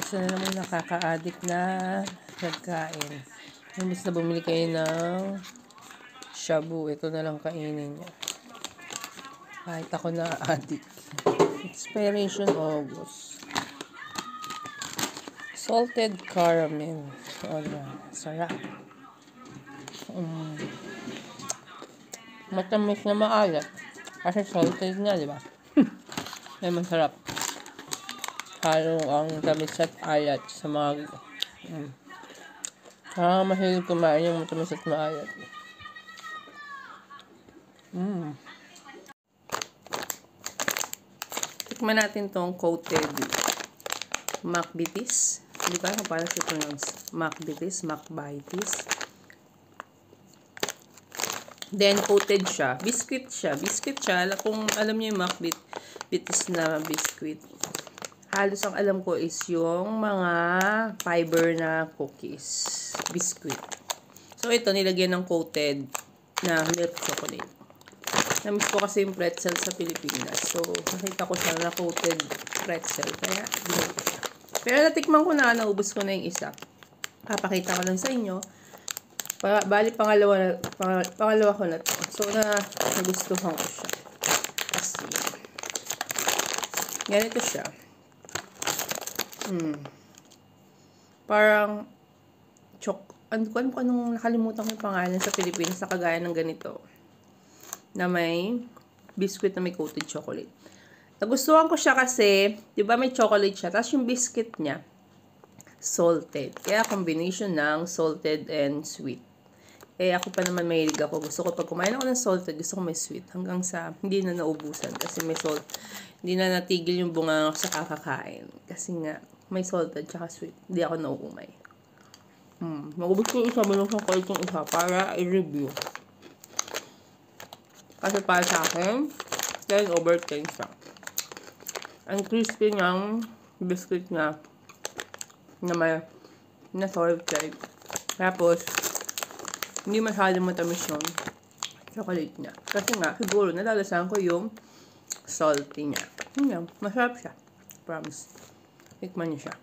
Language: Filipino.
Isa na naman nakaka-addict na pagkain. Imbis na bumili kayo ng shabu, ito na lang kainin niya. Kahit ako na-addict. Expiration August. Salted caramel. O yan, sarap. Matamis na maalat. Kasi salted nga, di ba? Ay, masarap. Halo ang tamis at alat sa mga mahilig kumain yung matamis at maalat. Tikman natin tong coated McVitie's. Hindi ko alam paano siya pronounce. McVitie's, McVitie's. Then coated siya. Biscuit siya. Biscuit siya. Kung alam niyo yung McVitie's na biscuit, halos ang alam ko is yung mga fiber na cookies. Biscuit. So, ito, nilagyan ng coated na milk chocolate. Namiss ko kasi yung pretzel sa Pilipinas. So, nakita ko siya na coated pretzel. Kaya, binili ko siya. Pero natikman ko na, naubos ko na yung isa. Papakita ko lang sa inyo. Bali, pangalawa ko na to. So, nagustuhan ko siya. Kasi, ganito siya. Parang anong nakalimutan ko yung pangalan sa Pilipinas sa kagaya ng ganito na may biscuit na may coated chocolate. Nagustuhan ko siya kasi, di ba may chocolate siya, tapos yung biscuit niya salted. Kaya combination ng salted and sweet. Eh ako pa naman mahilig ako. Gusto ko pag kumain ako ng salted, gusto ko may sweet. Hanggang sa hindi na naubusan kasi may salt. Hindi na natigil yung bunga sa kakakain. Kasi nga, may salted tsaka sweet. Hindi ako nauumay. Magubos ko yung isa, binuksan ko itong isa para i-review. Kasi para sa akin, 10 over 10 siya. Ang crispy niyang biscuit niya na may na-salted. Tapos, hindi masyadong matamis yung chocolate niya. Kasi nga, siguro nalalasahan ko yung salty niya. Yun, masarap siya. Promise. Tikman niyo siya.